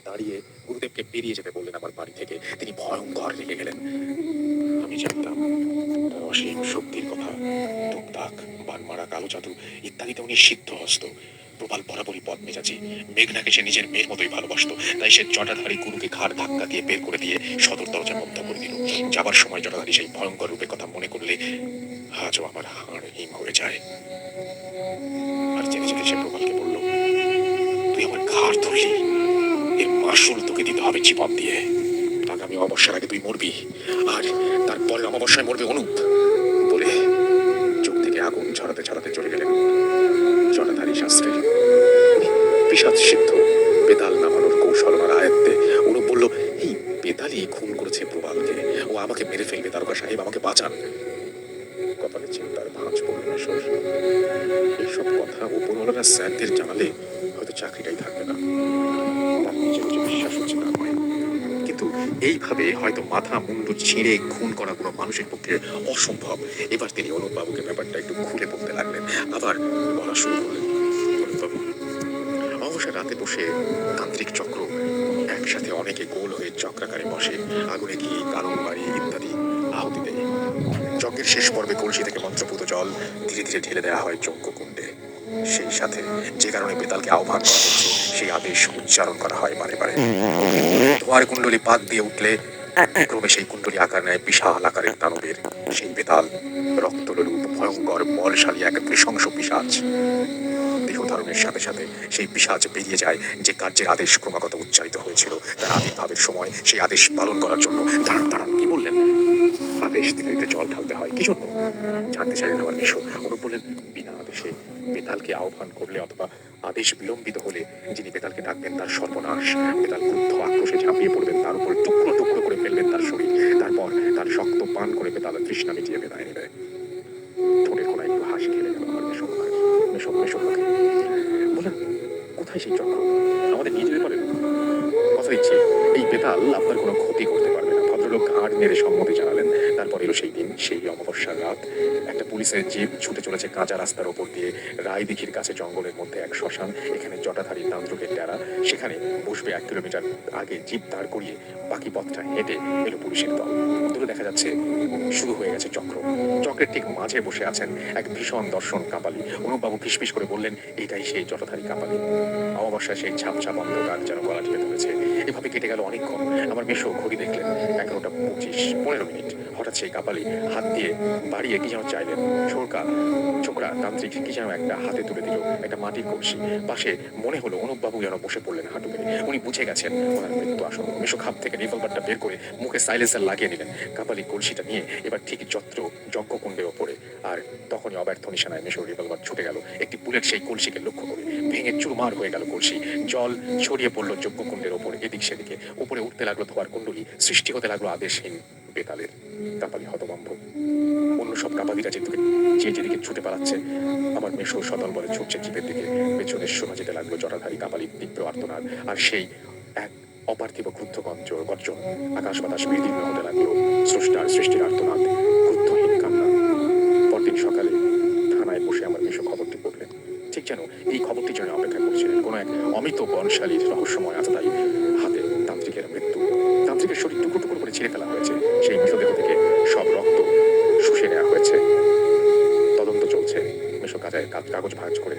দাঁড়িয়ে গুরুদেবকে বেরিয়ে যেতে বললেন আমার বাড়ি থেকে। তিনি ভয়ঙ্কর রেগে গেলেন। আমি জানতাম তার অসীম শক্তির কথা। টুকটাক, বানমারা, কালো জাদু ইত্যাদিতে উনি সিদ্ধহস্ত। প্রবাল বরাবরই পথ মেজাজি। মেঘনাকে সে নিজের মেয়ের মতোই ভালোবাসতো। তাই সে জটাধারী গুরুকে ঘাড় ধাক্কা দিয়ে বের করে দিয়ে সদর দরজা বন্ধ করে দিল। যাবার সময় জটাধারী সেই ভয়ঙ্কর রূপের কথা মনে করলে আজও আমার হাড় হিম হয়ে যায়। আর জেনে যেতে সে প্রবালকে বলল, তুই আমার ঘাড় ধরলি, এর মাসুল তোকে দিতে হবে জীবন দিয়ে। আগামী অমাবস্যার আগে তুই মরবি, আর তারপরের অমাবস্যায় মরবে অনুপ বলে চোখ থেকে আগুন ঝরাতে ঝরাতে চলে গেলেন জটাধারী শাস্ত্রী। উনি পিশাচ সিদ্ধ, বেতাল নামানোর কৌশল ওনার আয়ত্তে। অনুপ বলল, এই বেতালই খুন করেছে প্রবালকে, ও আমাকে মেরে ফেলবে, দারোগা সাহেব আমাকে বাঁচান। কপালে চিন্তার ভাঁজ পড়ল মেশোর। এইসব কথা উপরওয়ালারা স্যারদের জানালে হয়তো চাকরিটাই থাকবে না। তার নিজেরও যে বিশ্বাস হচ্ছে না নয়, কিন্তু এইভাবে হয়তো মাথা মুন্ডু ছিঁড়ে খুন করা কোনো মানুষের পক্ষে অসম্ভব। এবার তিনি অনুপবাবুকে ব্যাপারটা একটু খুলে বলতে লাগলেন। আবার বলা শুরু করলেন, অনুপবাবু, অবশ্যই রাতে বসে তান্ত্রিক চক্র একসাথে অনেকে গোল হয়ে চক্রাকারে বসে, আগুনে ঘি, কারণ বাড়ি ইত্যাদি আহুতি দেয়। যজ্ঞের শেষ পর্বে কলসি থেকে মন্ত্রপুত জল ধীরে ধীরে ঢেলে দেওয়া হয় যজ্ঞকুণ্ডে। সেই সাথে যে কারণে বেতালকে আহ্বান করা হচ্ছে সেই আদেশ উচ্চারণ করা হয় বারে বারে। ধোয়ার কুণ্ডলী পাক দিয়ে উঠলে ক্রমে সেই কুণ্ডলী আকার নেয় বিশাল আকারের দানবের। সেই বেতাল রক্তরূপ ভয়ঙ্কর বলশালী এক নৃশংস পিশাচ। দেহ ধারণের সাথে সাথে সেই পিশাচ বেরিয়ে যায় যে কার্যের আদেশ ক্রমাগত উচ্চারিত হয়েছিল তার আবির্ভাবের সময়। সেই আদেশ পালন করার জন্য দাঁড়ান দাঁড়ান, কি বললেন? আদেশ দিতে দিতে জল ঢালতে হয়, কি জন্য জানতে চাইলেন আমার মিশু। অনুপ বললেন, বিনা আদেশে বেতালকে আহ্বান করলে অথবা আদেশ বিলম্বিত হলে যিনি বেতালকে ডাকবেন তার সর্বনাশ। বেতাল ক্রুদ্ধ আক্রোশে ঝাঁপিয়ে পড়বেন, তার উপর টুকরো টুকরো করে ফেলবেন তার শরীর। তারপর তার শক্ত পান করে বেতাল তৃষ্ণা মিটিয়ে বেদায় নেবে। ঠোঁটের কোনায় একটু হাসি খেলে গেল আমার মেশো মেশো মেশো বললেন, কোথায় সেই চক্র? আমাদের নিয়ে যেতে পারেন? কথা দিচ্ছি এই বেতাল আপনার কোনো ক্ষতি করতে পারবে না। ভদ্রলোক ঘাড় নেড়ে সম্মতি জানালেন। তারপর এলো সেই দিন, সেই অমাবস্যার রাত। একটা পুলিশের জিপ ছুটে চলেছে কাঁচা রাস্তার ওপর দিয়ে রায়দিঘির কাছে জঙ্গলের মধ্যে এক শ্মশান। এখানে জটাধারী তান্ত্রিকের ডেরা। সেখানে বসবে 1 কিলোমিটার আগে জিপ দাঁড় করিয়ে বাকি পথটা হেঁটে এলো পুলিশের দল। দূরে দেখা যাচ্ছে শুরু হয়ে গেছে চক্র। চক্রের ঠিক মাঝে বসে আছেন এক ভীষণ দর্শন কাপালি। অনুপবাবু ফিসফিস করে বললেন, এইটাই সেই জটাধারী কাপালি। অমাবস্যায় সেই ছাপ অন্ধকার যেন গলা টিপে ধরেছে। এভাবে কেটে গেল অনেকক্ষণ। আমার মেশো ঘড়ি দেখলেন 11:25-15 হঠাৎ সেই কাপালি হাত দিয়ে বাড়িয়ে কি যেন চাইলেন। ছোকরা তান্ত্রিক কি যেন একটা হাতে তুলে দিল, একটা মাটির কলসি। পাশে মনে হলো অনুপবাবু যেন বসে পড়লেন হাঁটু গেড়ে। উনি বুঝে গেছেন ওনার মৃত্যু আসন্ন। মেশো খাপ থেকে রিভলভারটা বের করে মুখে সাইলেন্সার লাগিয়ে নিলেন। কাপালি কলসিটা নিয়ে এবার ঠিক যজ্ঞকুণ্ডের ওপরে। আর তখনই অব্যর্থ নিশানায় মেশো রিভলভার ছুটে গেল। একটি বুলেট সেই কলসিকে লক্ষ্য করে ভেঙে চুরমার হয়ে গেল কলসি। জল ছড়িয়ে পড়ল যজ্ঞকুণ্ডের ওপর এদিক সেদিকে। উপরে উঠতে লাগলো ধোয়ার কুণ্ডলী, সৃষ্টি হতে লাগলো আদেশহীন বেতালের। কাপালি হতভম্ব। অন্য সব কাপালিরা যেদিকে ছুটে পালাচ্ছে, আমার মেশো সদল বলে ছুটছে জিপের দিকে। পেছনে শোনা যেতে লাগলো জটাধারী কাপালির তীব্র আর্তনাদ। আর সেই এক অপার্থিব ক্রুদ্ধ গর্জন। আকাশ বাতাস বিদীর্ণ হতে লাগলো স্রষ্টার সৃষ্টির আর্তনাদ, ক্রুদ্ধহীন কান্না। পরদিন সকালে থানায় বসে আমার মেশো খবরটি পড়লেন। ঠিক যেন এই খবরটির জন্য অপেক্ষা করছিলেন। কোনো এক অমিত বনশালীর রহস্যময় আততায়ী হাতে তান্ত্রিকের মৃত্যু। তান্ত্রিকের শরীর টুকরো টুকরো করে ছিঁড়ে ফেলা হয়েছে। সেই মৃতদেহ থেকে সব রক্ত শুষে নেওয়া হয়েছে। তদন্ত চলছে। মেশো কাগজ ভাঁজ করে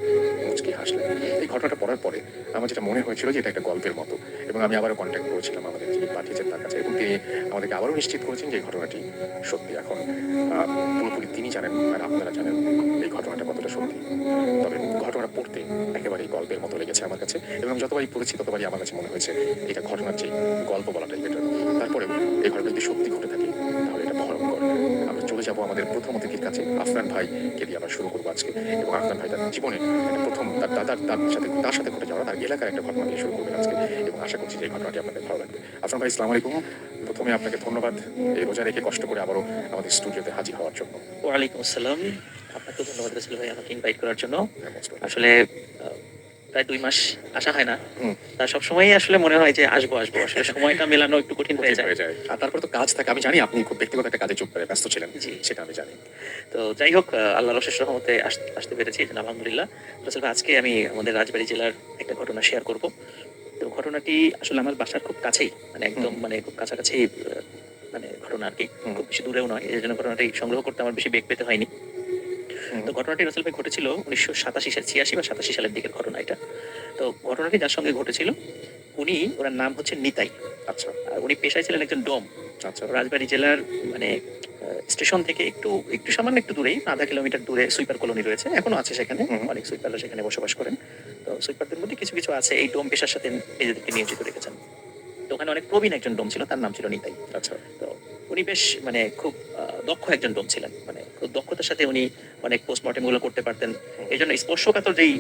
মুচকি হাসলেন। এই ঘটনাটা পড়ার পরে আমার যেটা মনে হয়েছিল যে এটা একটা গল্পের মতো, এবং আমি আবারও কন্ট্যাক্ট করেছিলাম আমাদের যিনি পাঠিয়েছেন তার কাছে, এবং তিনি আমাদেরকে আবারও নিশ্চিত করেছেন যে এই ঘটনাটি সত্যি। এখন পুরোপুরি তিনি জানেন আর আপনারা জানেন এই ঘটনাটা কতটা সত্যি। তবে ঘটনা পড়তে একেবারেই গল্পের মতো লেগেছে আমার কাছে, এবং যতবারই পড়েছি ততবারই আমার কাছে মনে হয়েছে এটা ঘটনার চেয়ে গল্প বলাটাই বেটার। তারপরেও এই ঘটনা যদি সত্যি ঘটে থাকে তাহলে এটা ভয়ঙ্কর। আমরা চলে যাবো আমাদের প্রথম অতিথির কাছে। আফরান ভাইকে দিয়ে আমরা শুরু করবো আজকে। এবং আফরান ভাই তার জীবনে একটা প্রথম তার সাথে ঘটে যাওয়া তার এলাকার একটা ঘটনা দিয়ে শুরু করবেন আজকে, এবং আশা করছি যে এই ঘটনাটি আপনাদের ভালো লাগবে। আফরান ভাই, আসসালামু আলাইকুম। প্রথমে আপনাকে ধন্যবাদ এই রোজা রেখে কষ্ট করে আবারও আমাদের স্টুডিওতে হাজির হওয়ার জন্য। ওয়ালাইকুম আসসালাম। আপনাকে ধন্যবাদ রাসেল ভাই আমাকে ইনভাইট করার জন্য। আসলে প্রায় 2 মাস আসা হয় না। তার সবসময়ই আসলে মনে হয় যে আসবো আসবো, আসলে সময়টা মেলানো একটু কঠিন হয়ে যায়। আর তারপরে তো কাজ থাকে, আমি জানি আপনি খুব ব্যক্তিগত একটা কাজে ব্যস্ত ছিলেন, জি, সেটা আমি জানি। তো যাই হোক, আল্লাহর অশেষ রহমতে আসতে পেরেছি, আলহামদুলিল্লাহ। রাসেল ভাই, আজকে আমি আমাদের রাজবাড়ী জেলার একটা ঘটনা শেয়ার করব। তো ঘটনাটি আসলে আমার বাসার খুব কাছেই, মানে একদম মানে খুব কাছাকাছি মানে ঘটনা আর কি, হুম। খুব বেশি দূরেও নয়, এই জন্য ঘটনাটি সংগ্রহ করতে আমার বেশি বেগ পেতে হয়নি। তো ঘটনাটি রাসেল ভাই ঘটেছিল 1987 সাল, 86 বা 87 সালের দিকের ঘটনা এটা। তো ঘটনাটি যার সঙ্গে ঘটেছিল ওনার নাম হচ্ছে নিতাই। আচ্ছা, আর উনি পেশায় ছিলেন একজন ডোম। আচ্ছা। রাজবাড়ী জেলার মানে স্টেশন থেকে একটু একটু সামান্য একটু দূরেই, আধা কিলোমিটার দূরে সুইপার কলোনি রয়েছে, এখনো আছে সেখানে। হুম। অনেক সুইপাররা সেখানে বসবাস করেন। তো সুইপারদের মধ্যে কিছু কিছু আছে এই ডোম পেশার সাথে নিজেদেরকে নিয়োজিত রেখেছেন। তো ওখানে অনেক প্রবীণ একজন ডোম ছিল, তার নাম ছিল নিতাই। আচ্ছা। তো উনি বেশ মানে খুব দক্ষ একজন ডোম ছিলেন, মানে খুব দক্ষতার সাথে উনি অনেক পোস্টমর্টেম গুলো করতে পারতেন। এই জন্য স্পর্শকাতর যেই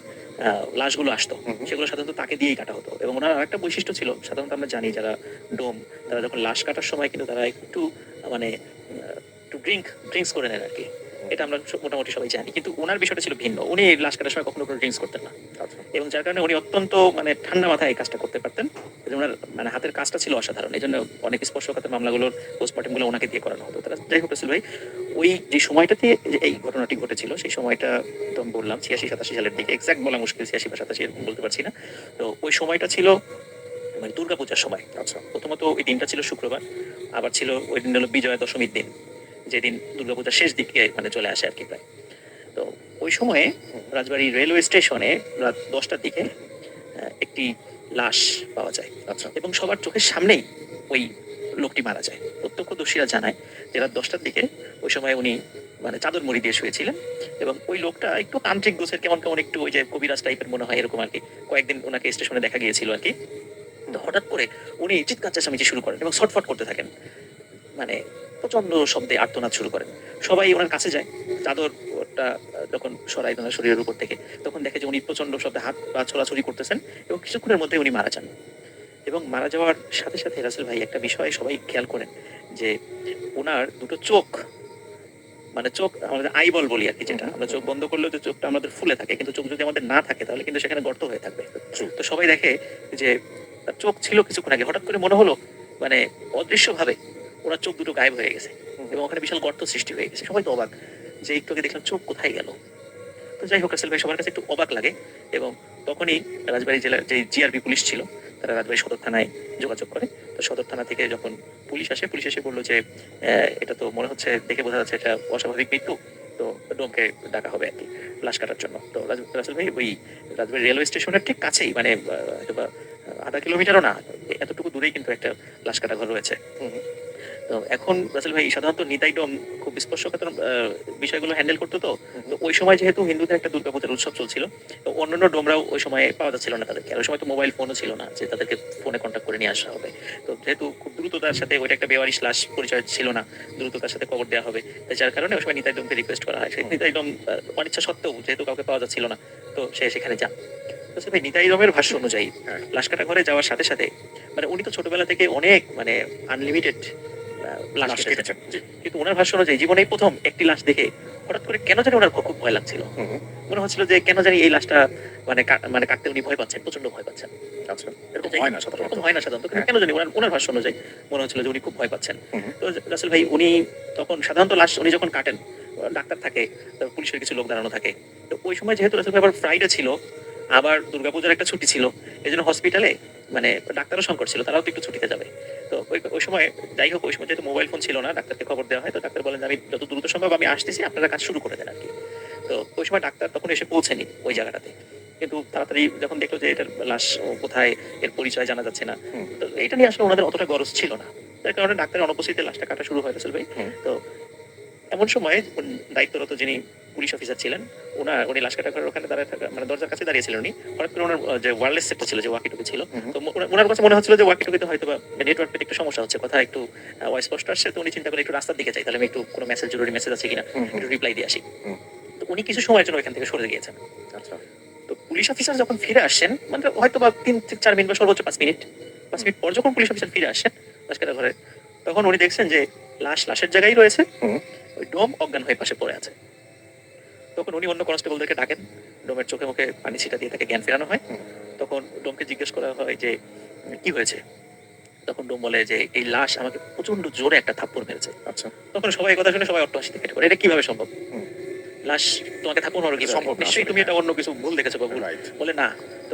লাশগুলো আসতো হুম, হুম। সেগুলো সাধারণত তাকে দিয়েই কাটা হতো। এবং ওনার আরেকটা বৈশিষ্ট্য ছিল, সাধারণত আমরা জানি যারা ডোম, তারা যখন লাশ কাটার সময় কিন্তু তারা একটু মানে একটু ড্রিঙ্কস করে নেন আর কি। এটা আমরা মোটামুটি সবাই জানি, কিন্তু ওনার বিষয়টা ছিল ভিন্ন। উনি লাশ কাটার সময় কখনো কোনো ড্রিঙ্কস করতেন না, আচ্ছা। এবং যার কারণে উনি অত্যন্ত মানে ঠান্ডা মাথায় এই কাজটা করতে পারতেন। ওনার মানে হাতের কাজটা ছিল অসাধারণ। এই জন্য অনেক স্পর্শকাতর মামলাগুলোর পোস্টমর্টেম গুলো ওনাকে দিয়ে করানো হতো। তারা যাই হোক রাসেল ভাই, ওই যে সময়টাতে যে এই ঘটনাটি ঘটেছিল সেই সময়টা তো আমি বললাম 86-87 সালের দিকে, এক্সাক্ট বলা মুশকিল, 86 বা 87 এরকম বলতে পারছি না। তো ওই সময়টা ছিল মানে দুর্গাপূজার সময়। আচ্ছা। প্রথমত ওই দিনটা ছিল শুক্রবার, আবার ছিল ওই দিন হলো বিজয়া দশমীর দিন, যেদিন দুর্গাপূজার শেষ দিকে মানে চলে আসে আর কি প্রায়। তো ওই সময়ে রাজবাড়ী রেলওয়ে স্টেশনে রাত 10টার দিকে একটি লাশ পাওয়া যায়, আচ্ছা। এবং সবার চোখের সামনেই ওই লোকটি মারা যায়। প্রত্যক্ষদর্শীরা জানায় যে রাত 10টার দিকে ওই সময় উনি মানে চাদর মুড়ি দিয়ে শুয়েছিলেন, এবং ওই লোকটা একটু তান্ত্রিক গোছের, কেমন কেমন একটু ওই যে কবিরাজ টাইপের মনে হয় এরকম আর কি। কয়েকদিন ওনাকে স্টেশনে দেখা গিয়েছিল আর কি। তো হঠাৎ করে উনি চিৎকার চেঁচামেচি শুরু করেন এবং ছটফট করতে থাকেন, মানে প্রচন্ড শব্দে আর্তনাদ শুরু করেন। সবাই ওনার কাছে যায়, চাদরটা যখন সরাই ওনার শরীরের উপর থেকে, তখন দেখে যে উনি প্রচন্ড শব্দে হাত পা ছোড়াছুড়ি করতেছেন, এবং কিছুক্ষণের মধ্যে উনি মারা যান। এবং মারা যাওয়ার সাথে সাথে রাসেল ভাই একটা বিষয় সবাই খেয়াল করেন, যে ওনার দুটো চোখ, মানে চোখ আমাদের আইবল বলি আর কি, যেটা আমরা চোখ বন্ধ করলেও যে চোখটা আমাদের ফুলে থাকে, কিন্তু চোখ যদি আমাদের না থাকে তাহলে কিন্তু সেখানে গর্ত হয়ে থাকবে। True. তো সবাই দেখে যে তার চোখ ছিল কিছুক্ষণ আগে, হঠাৎ করে মনে হলো মানে অদৃশ্যভাবে ওনার চোখ দুটো গায়েব হয়ে গেছে, এবং ওখানে বিশাল গর্ত সৃষ্টি হয়ে গেছে। সবাই তো অবাক, যে একটু আগে দেখলাম চোখ কোথায় গেল। তো যাই হোক রাসেল ভাই, সবার কাছে একটু অবাক লাগে। এবং তখনই রাজবাড়ী জেলার যে জিআরবি পুলিশ ছিল, তারা রাজবাড়ী সদর থানায় যোগাযোগ করে। তো সদর থানা থেকে যখন পুলিশ আসে, পুলিশ এসে বললো যে এটা তো মনে হচ্ছে, দেখে বোঝা যাচ্ছে এটা অস্বাভাবিক মৃত্যু, তো ডোমকে ডাকা হবে আর কি লাশ কাটার জন্য। তো রাসেল ভাই ওই রাজবাড়ী রেলওয়ে স্টেশনের ঠিক কাছেই, মানে হয়তো বা আধা কিলোমিটারও না, এতটুকু দূরেই কিন্তু একটা লাশ কাটা ঘর রয়েছে। তো এখন রাসেল ভাই সাধারণত নিতাই ডোম খুব স্পর্শকাতর বিষয়গুলো হ্যান্ডেল করতো। তো তো ওই সময় যেহেতু হিন্দুদের একটা দুর্গাপূজার উৎসব চলছিল, তো অন্যান্য ডোমরাও ওই সময় পাওয়া যাচ্ছিল না তাদেরকে। আর ওই সময় তো মোবাইল ফোনও ছিল না যে তাদেরকে ফোনে কন্ট্যাক্ট করে নিয়ে আসা হবে। তো যেহেতু খুব দ্রুততার সাথে, ওইটা একটা বেওয়ারিশ লাশ, পরিচয় ছিল না, দ্রুততার সাথে কবর দেওয়া হবে, তাই যার কারণে ওই সময় নিতাই ডোমকে রিকোয়েস্ট করা হয়। সেই নিতাই ডোম অনিচ্ছা সত্ত্বেও, যেহেতু কাউকে পাওয়া যাচ্ছিল না, তো সে সেখানে যান। তো ভাই নিতাই ডোমের ভাষ্য অনুযায়ী হ্যাঁ। লাশ কাটা ঘরে যাওয়ার সাথে সাথে, মানে উনি তো ছোটবেলা থেকে অনেক মানে আনলিমিটেড লাশ লাশ কেটেছেন, কেটেছেন। জি। কিন্তু ওনার ভাষ্য অনুযায়ী জীবনে এই প্রথম একটি লাশ দেখে হঠাৎ করে কেন জানি ওনার খুব ভয় লাগছিল। হুম, হুম। মনে হচ্ছিল যে কেন জানি এই লাশটা মানে মানে কাটতে উনি ভয় পাচ্ছেন, প্রচন্ড ভয় পাচ্ছেন। আচ্ছা। এরকম হয় না সাধারণত। এরকম হয় না সাধারণত, কিন্তু হ্যাঁ। কেন জানি ওনার ভাষ্য অনুযায়ী মনে হচ্ছিল যে উনি খুব ভয় পাচ্ছেন। হুম, হুম। তো রাসেল ভাই উনি তখন সাধারণত লাশ উনি যখন কাটেন, ডাক্তার থাকে, তারপর পুলিশের কিছু লোক দাঁড়ানো থাকে। তো ওই সময় যেহেতু রাসেল ভাই আবার ফ্রাইডে ছিল, আবার দুর্গাপূজার একটা ছুটি ছিল, এই জন্য হসপিটালে মানে ডাক্তারও সংকট ছিল, তারাও তো একটু ছুটিতে যাবে। তো ওই সময় যাই হোক, ওই সময় যেহেতু মোবাইল ফোন ছিল না, ডাক্তারকে খবর দেওয়া হয়। তো ডাক্তার বলেন যে আমি যত দ্রুত সম্ভব আমি আসতেছি, আপনারা কাজ শুরু করে দেন আর কি। তো ওই সময় ডাক্তার তখন এসে পৌঁছেনি ওই জায়গাটাতে, কিন্তু তাড়াতাড়ি যখন দেখলো যে এটার লাশ কোথায়, এর পরিচয় জানা যাচ্ছে না, হুম। তো এটা নিয়ে আসলে ওনাদের অতটা গরজ ছিল না। তার কারণে ডাক্তারের অনুপস্থিতিতে লাশটা কাটা শুরু হয় রাসেল ভাই। হুম। তো এমন সময় দায়িত্বরত যিনি পুলিশ অফিসার ছিলেন, উনি লাশ কাটা ঘরের ওখানে দাঁড়িয়ে থাকা, মানে দরজার কাছে দাঁড়িয়েছিলেন উনি। হঠাৎ করে ওনার যে ওয়্যারলেস সেটটা ছিল, যে ওয়াকিটকি ছিল, হুম, হুম। তো ওনার কাছে মনে হচ্ছিল যে ওয়াকিটকিতে হয়তো বা নেটওয়ার্ক পেতে একটু সমস্যা হচ্ছে, কথা একটু অস্পষ্ট আসছে। তো উনি চিন্তা করে একটু রাস্তার দিকে যাই, তাহলে আমি একটু কোনো মেসেজ, জরুরি মেসেজ আছে কিনা হুম, হুম। একটু রিপ্লাই দিয়ে আসি। হুম। তো উনি কিছু সময়ের জন্য ওইখান থেকে সরে গিয়েছেন। আচ্ছা। তো পুলিশ অফিসার যখন ফিরে আসছেন, মানে হয়তো বা 3 থেকে 4 মিনিট বা সর্বোচ্চ 5 মিনিট, 5 মিনিট পর যখন পুলিশ অফিসার ফিরে আসেন লাশ কাটা ঘরে, তখন উনি দেখছেন যে লাশের জায়গায় রয়েছে, হুম। ওই ডোম অজ্ঞান হয়ে পাশে পড়ে আছে। তখন উনি অন্য কনস্টেবলদেরকে ডাকেন, ডোমের চোখে মুখে পানি ছিটা দিয়ে তাকে জ্ঞান ফেরানো হয়। হুম। তখন ডোমকে জিজ্ঞেস করা হয় যে কি হয়েছে। তখন ডোম বলে যে এই লাশ আমাকে প্রচন্ড জোরে একটা থাপ্পড় মেরেছে। আচ্ছা। তখন সবাই এই কথা শুনে সবাই অট্টহাসিতে কেটে পড়ে, এটা কিভাবে সম্ভব। হুম। লাশ তোমাকে থাকুন ওর কি সম্ভব না নিশ্চয়ই আসলে, তুমি এটা অন্য কিছু ভুল দেখেছো বা ভুল। রাইট। বলে না, তো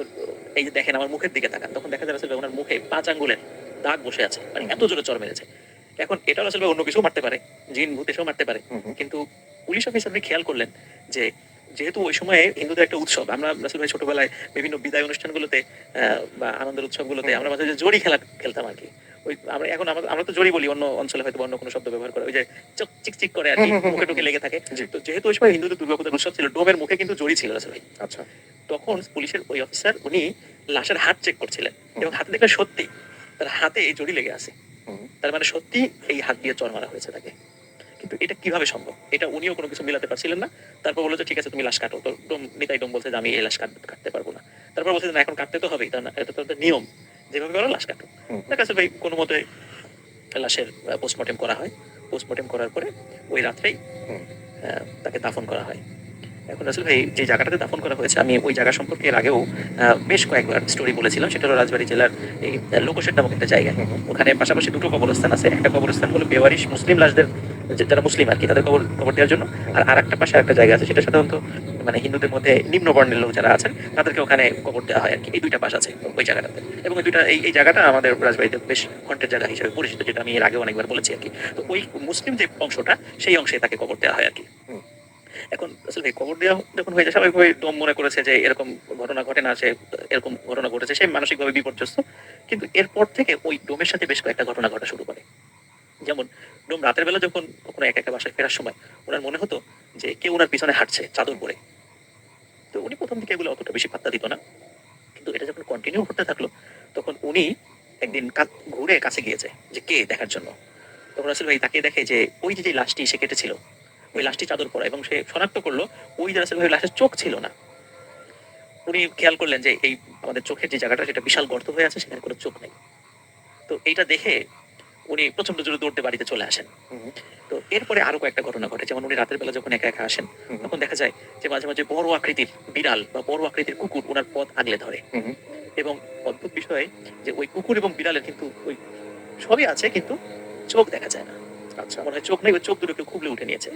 এই যে দেখেন আমার মুখের দিকে তাকান, তখন দেখা যাচ্ছে ওনার মুখে 5 আঙ্গুলের দাগ বসে আছে, মানে এত জোরে চড় মেরেছে। এখন এটা আসলে অন্য কিছু মারতে পারে, জিন ভূত এসেও মারতে পারে, কিন্তু পুলিশ অফিসার খেয়াল করলেন যে যেহেতু ওই সময়ে হিন্দুদের একটা উৎসব, আমরা রাসেল ভাই ছোটবেলায় বিভিন্ন বিদায় অনুষ্ঠানগুলোতে বা আনন্দের উৎসবগুলোতে আমরা মাঝে মাঝে জড়ি খেলা খেলতাম আর কি। ওই আমরা এখন আমরা তো জড়ি বলি, অন্য অঞ্চলে হয়তো অন্য কোনো শব্দ ব্যবহার করে, ওই যে চক চিক চিক করে আর কি, মুখে টুকে লেগে থাকে। জি। তো যেহেতু ওই সময় হিন্দুদের দুর্গাপূজার উৎসব ছিল, ডোমের মুখে কিন্তু জড়ি ছিল রাসেল ভাই। আচ্ছা। তখন পুলিশের ওই অফিসার উনি লাশের হাত চেক করছিলেন এবং হাতে দেখলেন সত্যি তার হাতে এই জড়ি লেগে আছে। তার মানে সত্যি এই হাত দিয়ে চড় মারা হয়েছে তাকে। কিন্তু এটা কিভাবে সম্ভব, এটা উনিও কোনো কিছু মিলাতে পারছিলেন না। তারপর বললো যে ঠিক আছে তুমি লাশ কাটো, তো নিতাই ডোম বলছে যে আমি এই লাশ কাটতে পারবো না। তারপর বলছে যে না এখন কাটতে তো হবেই, এটা তো একটা নিয়ম, যেভাবে করো লাশ কাটো। তার কাছে ভাই কোনো মতে লাশের পোস্টমর্টেম করা হয়। পোস্টমর্টেম করার পরে ওই রাত্রেই তাকে দাফন করা হয়। এখন আসলে ভাই যে জায়গাটাতে দাফন করা হয়েছে, আমি ওই জায়গা সম্পর্কে এর আগেও বেশ কয়েকবার স্টোরি বলেছিলাম। সেটা হলো রাজবাড়ী জেলার এই লোকশেট নামক একটা জায়গা। ওখানে পাশাপাশি দুটো কবরস্থান আছে। একটা কবরস্থান হলো বেওয়ারিশ মুসলিম লাশদের, যারা মুসলিম আর কি, তাদের কবর কবর দেওয়ার জন্য। আর আরেকটা পাশে একটা জায়গা আছে, সেটা সাধারণত মানে হিন্দুদের মধ্যে নিম্ন বর্ণের লোক যারা আছেন তাদেরকে ওখানে কবর দেওয়া হয় আর কি। এই দুইটা পাশ আছে ওই জায়গাটাতে, এবং এই দুইটা এই জায়গাটা আমাদের রাজবাড়িতে বেশ হন্টের জায়গা হিসেবে পরিচিত, যেটা আমি এর আগে অনেকবার বলেছি আর কি। তো ওই মুসলিম যে অংশটা, সেই অংশে তাকে কবর দেওয়া হয় আর কি। এখন আসলে ভাই কবর দেওয়া যখন হয়ে যায়, স্বাভাবিকভাবে ডোম মনে করেছে যে এরকম ঘটনা ঘটে না, সে এরকম ঘটনা ঘটেছে, সে মানসিকভাবে বিপর্যস্ত। কিন্তু এরপর থেকে ওই ডোমের সাথে বেশ কয়েকটা ঘটনা ঘটা শুরু করে। যেমন ডোম রাতের বেলা যখন কখনো একা একা বাসায় ফেরার সময় ওনার মনে হতো যে কেউ ওনার পিছনে হাঁটছে চাদর পরে। তো উনি প্রথম দিকে এগুলো অতটা বেশি পাত্তা দিত না, কিন্তু এটা যখন কন্টিনিউ করতে থাকলো, তখন উনি একদিন ঘুরে কাছে গিয়েছে যে কে দেখার জন্য। তখন আসলে ভাই তাকে দেখে যে ওই যে লাশটি সে কেটেছিল, ওই লাশটি চাদর পরা, এবং সে শনাক্ত করলো ওই যে আসলে ভাই লাশের চোখ ছিল না। উনি খেয়াল করলেন যে এই আমাদের চোখের যে জায়গাটা, সেটা বিশাল গর্ত হয়ে আছে, সেখানে কোনো চোখ নেই। তো এইটা দেখে উনি প্রচন্ড জোরে দৌড়তে বাড়িতে চলে আসেন। তো এরপরে আরো কয়েকটা ঘটনা ঘটে। যেমন উনি রাতের বেলা যখন একা একা আসেন, তখন দেখা যায় যে মাঝে মাঝে বড় আকৃতির বিড়াল বা বড় আকৃতির কুকুর ওনার পথ আগলে ধরে। এবং অদ্ভুত বিষয় যে ওই কুকুর এবং বিড়ালের কিন্তু ওই সবই আছে, কিন্তু চোখ দেখা যায় না। আচ্ছা। মনে হয় চোখ নেই, ওই চোখ দুটো কেউ খুবলে উঠে নিয়েছে।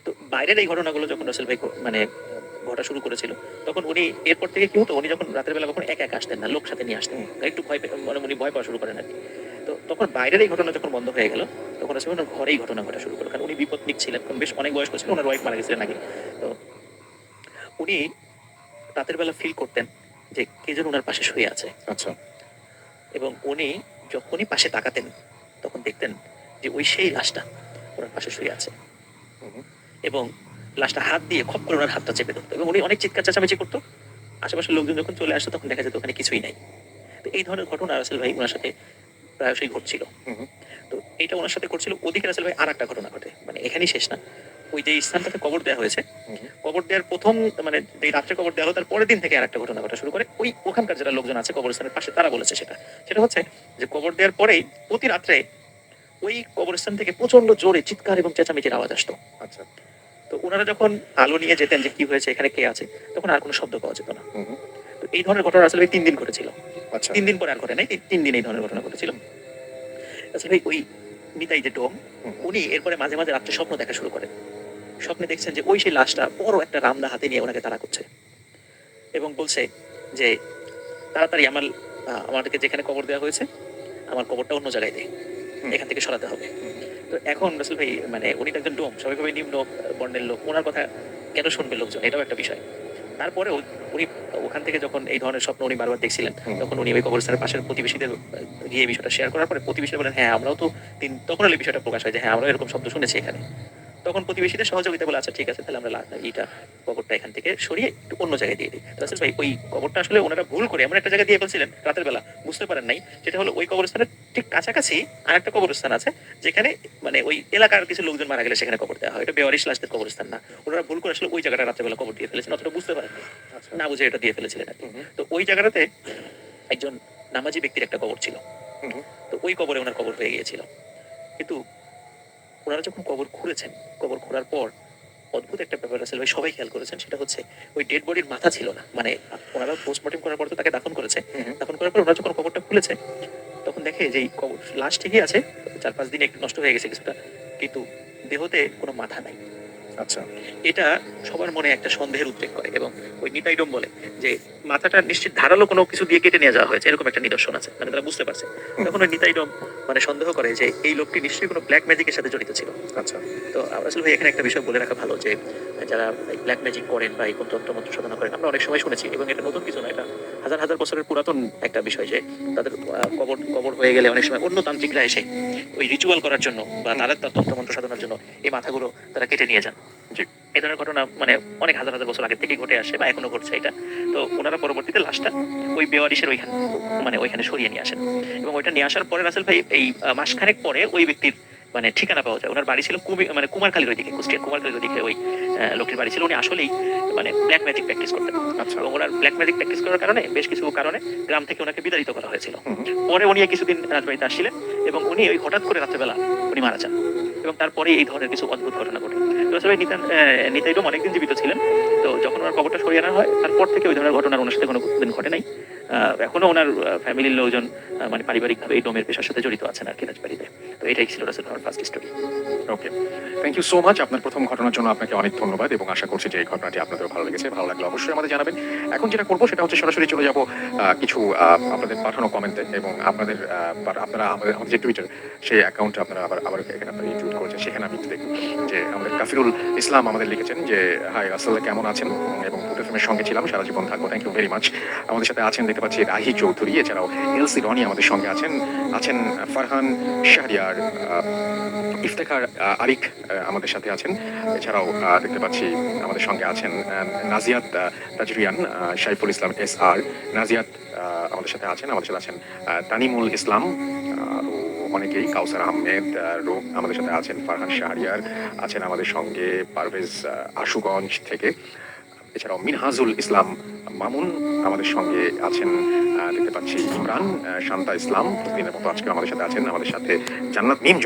তো বাইরের এই ঘটনাগুলো যখন রাসেল ভাই মানে ঘটা শুরু করেছিল, তখন উনি এরপর থেকে কি হতো, উনি যখন রাতের বেলা কখনো একা একা আসতেন না, লোক সাথে নিয়ে আসতেন, একটু ভয় মানে উনি ভয় পাওয়া শুরু করেন আর কি। তো তখন বাইরের এই ঘটনা যখন বন্ধ হয়ে গেল, তখন আসলে ওনার ঘরেই ঘটনা ঘটা শুরু করলো, কারণ উনি বিপত্নিক ছিলেন, কারণ বেশ অনেক বয়স্ক ছিলেন, ওনার ওয়াইফ মারা গেছিলেন আগে। তো উনি রাতের বেলা ফিল করতেন যে কে যেন ওনার পাশে শুয়ে আছে। আচ্ছা। এবং উনি যখনই পাশে তাকাতেন, তখন দেখতেন যে ওই সেই লাশটা ওনার পাশে শুয়ে আছে, এবং লাশটা হাত দিয়ে খপ করে ওনার হাতটা চেপে ধরতো, এবং উনি অনেক চিৎকার চেঁচামেচি করতো। আশেপাশের লোকজন যখন চলে আসতো, তখন দেখা যেত ওখানে কিছুই নাই। তো এই ধরনের ঘটনা রাসেল ভাই ওনার সাথে প্রায়শই ঘটছিল। তো এটা ওনার সাথে ঘটছিল। ওদিকে রাসেল ভাই আর একটা ঘটনা ঘটে, মানে এখানেই শেষ না। ওই যে স্থানটাতে কবর দেওয়া হয়েছে, কবর দেওয়ার প্রথম মানে এই রাত্রে কবর দেওয়া হলো, তার পরের দিন থেকে আর একটা ঘটনা ঘটা শুরু করে। ওই ওখানকার যারা লোকজন আছে কবরস্থানের পাশে, তারা বলেছে সেটা সেটা হচ্ছে যে কবর দেওয়ার পরেই প্রতি রাত্রে ওই কবরস্থান থেকে প্রচন্ড জোরে চিৎকার এবং চেঁচামেচির আওয়াজ আসতো। আচ্ছা। তো ওনারা যখন আলো নিয়ে যেতেন যে কি হয়েছে, এখানে কে আছে, তখন আর কোনো শব্দ পাওয়া যেত না। তো এই ধরনের ঘটনা আসলে 3 দিন ঘটেছিল। আচ্ছা। 3 দিন পরে আর ঘটে নাই, 3 দিন এই ধরনের ঘটনা ঘটেছিল। আসলে ভাই ওই নিতাই যে ডোম, উনি এরপরে মাঝে মাঝে রাত্রে স্বপ্ন দেখা শুরু করেন। স্বপ্নে দেখছেন যে ওই সেই লাশটা বড় একটা রামদা হাতে নিয়ে ওনাকে তাড়া করছে, এবং বলছে যে তাড়াতাড়ি আমাদেরকে যেখানে কবর দেওয়া হয়েছে, আমার কবরটা অন্য জায়গায় দে, এখান থেকে সরাতে হবে। তো এখন রাসেল ভাই মানে উনি তো একজন ডোম, স্বাভাবিকভাবে নিম্ন বর্ণের লোক, ওনার কথা কেন শুনবে লোকজন, এটাও একটা বিষয়। তারপরে উনি ওখান থেকে যখন এই ধরনের স্বপ্ন উনি বারবার দেখছিলেন, তখন উনি ওই কবরস্থানের পাশের প্রতিবেশীদের গিয়ে এই বিষয়টা শেয়ার করার পরে প্রতিবেশীরা বলেন হ্যাঁ আমরাও তো তখন এই বিষয়টা প্রকাশ হয় যে হ্যাঁ আমরাও এরকম শব্দ শুনেছি এখানে। তখন প্রতিবেশীদের সহযোগিতা বলে আচ্ছা ঠিক আছে, তাহলে আমরা এইটা কবরটা এখান থেকে সরিয়ে একটু অন্য জায়গায় দিয়ে দিই। রাসেল ভাই ওই কবরটা আসলে ওনারা ভুল করে এমন একটা জায়গায় দিয়ে ফেলছিলেন রাতের বেলা, বুঝতে পারেন নাই। যেটা হলো ওই কবরস্থানের ঠিক কাছাকাছি আরেকটা কবরস্থান আছে, যেখানে মানে ওই এলাকার কিছু লোকজন মারা গেলে সেখানে কবর দেওয়া হয়। এটা বেওয়ারিশ লাশদের কবরস্থান না। ওনারা ভুল করে আসলে ওই জায়গাটা রাতের বেলা কবর দিয়ে ফেলেছেন, অতটা বুঝতে পারেননি, না বুঝে এটা দিয়ে ফেলেছিলেন আর কি। তো ওই জায়গাটাতে একজন নামাজি ব্যক্তির একটা কবর ছিল। তো ওই কবরে ওনার কবর হয়ে গিয়েছিল। কিন্তু ওনারা যখন কবর খুঁড়েছেন, কবর খোঁড়ার পর অদ্ভুত একটা ব্যাপার রাসেল ভাই সবাই খেয়াল করেছেন, সেটা হচ্ছে ওই ডেড বডির মাথা ছিল না। মানে ওনারা পোস্টমর্টেম করার পর তো তাকে দাফন করেছে, দাফন করার পর ওনারা যখন কবরটা খুলেছে, তখন দেখে যে এই লাশ ঠিকই আছে, 4-5 দিন একটু নষ্ট হয়ে গেছে কিছুটা, কিন্তু দেহতে কোনো মাথা নাই। আচ্ছা, এটা সবার মনে একটা সন্দেহের উদ্রেক করে এবং ওই নিতাইডম বলে যে মাথাটা নিশ্চিত ধারালো কোনো কিছু দিয়ে কেটে নিয়ে যাওয়া হয়েছে, এরকম একটা নিদর্শন আছে, মানে তারা বুঝতে পারছে। তখন ওই নিতাইডম মানে সন্দেহ করে যে এই লোকটি নিশ্চয়ই কোনো ব্ল্যাক ম্যাজিকের সাথে জড়িত ছিল। আচ্ছা। তো আসলে ভাই এখানে একটা বিষয় বলে রাখা ভালো যে যারা ব্ল্যাক ম্যাজিক করেন বা এই কোন তন্ত্র সাধনা করেন, আমরা অনেক সময় শুনেছি এবং এটা নতুন কিছু না, এটা হাজার হাজার বছরের পুরাতন একটা বিষয় যে তাদের কবর কবর হয়ে গেলে অনেক সময় অন্য তান্ত্রিকরা এসে ওই রিচুয়াল করার জন্য বা তাদের তন্ত্র সাধনার জন্য এই মাথাগুলো তারা কেটে নিয়ে যান। জি। এই ধরনের ঘটনা মানে অনেক হাজার হাজার বছর আগে থেকে ঘটে আসে বা এখনো ঘটছে এটা। তো ওনারা পরবর্তীতে লাশটা ওই বেওয়ারিশের ওইখানে মানে ওইখানে সরিয়ে নিয়ে আসেন এবং ওইটা নিয়ে আসার পরে রাসেল ভাই এই মাসখানেক পরে ওই ব্যক্তির মানে ঠিকানা পাওয়া যায়। ওনার বাড়ি ছিল মানে কুমারখালীর ওইদিকে, কুষ্টিয়ার কুমারখালীর ওইদিকে ওই লোকটির বাড়ি ছিল। উনি আসলেই মানে ব্ল্যাক ম্যাজিক প্র্যাকটিস করতেন। আচ্ছা। এবং ওনার ব্ল্যাক ম্যাজিক প্র্যাকটিস করার কারণে বেশ কিছু কারণে গ্রাম থেকে ওনাকে বিতাড়িত করা হয়েছিল। হুম। পরে উনি কিছুদিন রাজবাড়িতে আসছিলেন এবং উনি ওই হঠাৎ করে রাত্রেবেলা উনি মারা যান এবং তারপরে এই ধরনের কিছু অদ্ভুত ঘটনা ঘটে। তো আসলে নিতাইডম অনেকদিন জীবিত ছিলেন। তো যখন ওনার কবরটা সরিয়ে আনা হয় তারপর থেকে ওই ধরনের ঘটনা ওনার সাথে কোনো দিন ঘটে নাই। এখনো ওনার ফ্যামিলির লোকজন মানে পারিবারিকভাবে এই ডোমের পেশার সাথে জড়িত আছেন আর কি রাজবাড়িতে। তো এটাই ছিল রাসেল ভাইয়ের first story. Okay, thank you so much. আপনার প্রথম ঘটনার জন্য আপনাকে অনেক ধন্যবাদ এবং আশা করছি যে এই ঘটনাটি আপনাদেরও ভালো লেগেছে। ভালো লাগলে অবশ্যই আমাদের জানাবেন। এখন যেটা করবো সেটা হচ্ছে সরাসরি চলে যাব কিছু আপনাদের পাঠানো কমেন্টে এবং আপনারা আমাদের যে টুইটার সেই অ্যাকাউন্টে আপনারা আবার এখানে আপনারা ইনক্লুড করেছেন, সেখানে আমি একটু দেখব যে আমাদের কাফিরুল ইসলাম আমাদের লিখেছেন যে হাই রাসেল কেমন আছেন এবং ফুটেফিমের সঙ্গে ছিলাম, সারা জীবন থাকবো। Thank you very much. আমাদের সাথে আছেন দেখতে পাচ্ছি রাহি চৌধুরী, এছাড়াও এলসি রনি আমাদের সঙ্গে আছেন ফারহান শাহরিয়ার, ইফতেখার আরিক আমাদের সাথে আছেন। এছাড়াও দেখতে পাচ্ছি আমাদের সঙ্গে আছেন নাজিয়াত তাজরিয়ান, সাইফুল ইসলাম SR, নাজিয়াত আমাদের সাথে আছেন তানিমুল ইসলাম, আরো অনেকেই, কাউসার আহমেদ রূপ আমাদের সাথে আছেন, ফারহান শাহরিয়ার আছেন আমাদের সঙ্গে, পারভেজ আশুগঞ্জ থেকে, এছাড়াও মিনহাজুল ইসলাম মামুন আমাদের সঙ্গে আছেন, দেখতে পাচ্ছি ইমরান, শান্তা ইসলাম প্রতিদিনের মতো আজকে আমাদের সাথে আছেন, আমাদের সাথে জান্নাত মিম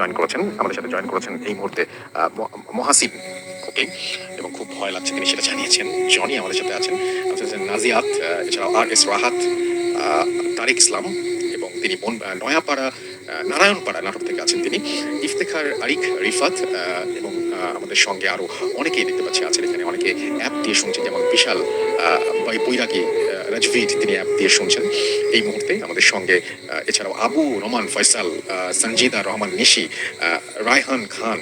আমাদের সাথে জয়েন করেছেন এই মুহূর্তে মহাসিন। ওকে, এবং খুব ভয় লাগছে তিনি সেটা জানিয়েছেন। জনি আমাদের সাথে আছেন নাজিয়াত, এছাড়াও RS রাহাত, তারিক ইসলাম এবং তিনি নয়াপাড়া নারায়ণপাড়া নাটক থেকে আছেন তিনি, ইফতেখার আরিক রিফাত এবং আমাদের সঙ্গে আরো অনেকেই দেখতে পাচ্ছি আছেন এখানে। অনেকে অ্যাপ দিয়ে শুনছেন, যেমন বিশাল বৈরাগী রাজভিদ, তিনি অ্যাপ দিয়ে শুনছেন এই মুহূর্তে আমাদের সঙ্গে। এছাড়াও আবু রহমান ফয়সাল, সঞ্জিদা রহমান নিশি, রায়হান খান,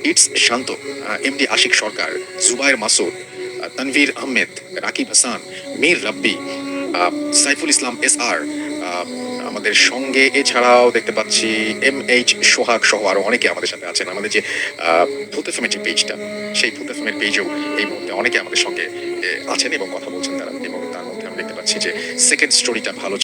ইটস শান্ত, MD আশিক সরকার, জুবায়ের মাসুদ, তানভীর আহমেদ, রাকিব হাসান, মীর রাব্বি, সাইফুল ইসলাম SR আমাদের সঙ্গে। এছাড়াও দেখতে পাচ্ছি MH সোহাগ সহ আরো অনেকে আমাদের সাথে আছেন। আমাদের যে ভূত এফএমের যে পেজটা, সেই ভূত এফএমের পেজেও এই মুহূর্তে অনেকে আমাদের সঙ্গে আছেন এবং কথা বলছেন তারা, এবং তার মধ্যে আমি দেখতে পাচ্ছি যে সেকেন্ড স্টোরিটা ভালো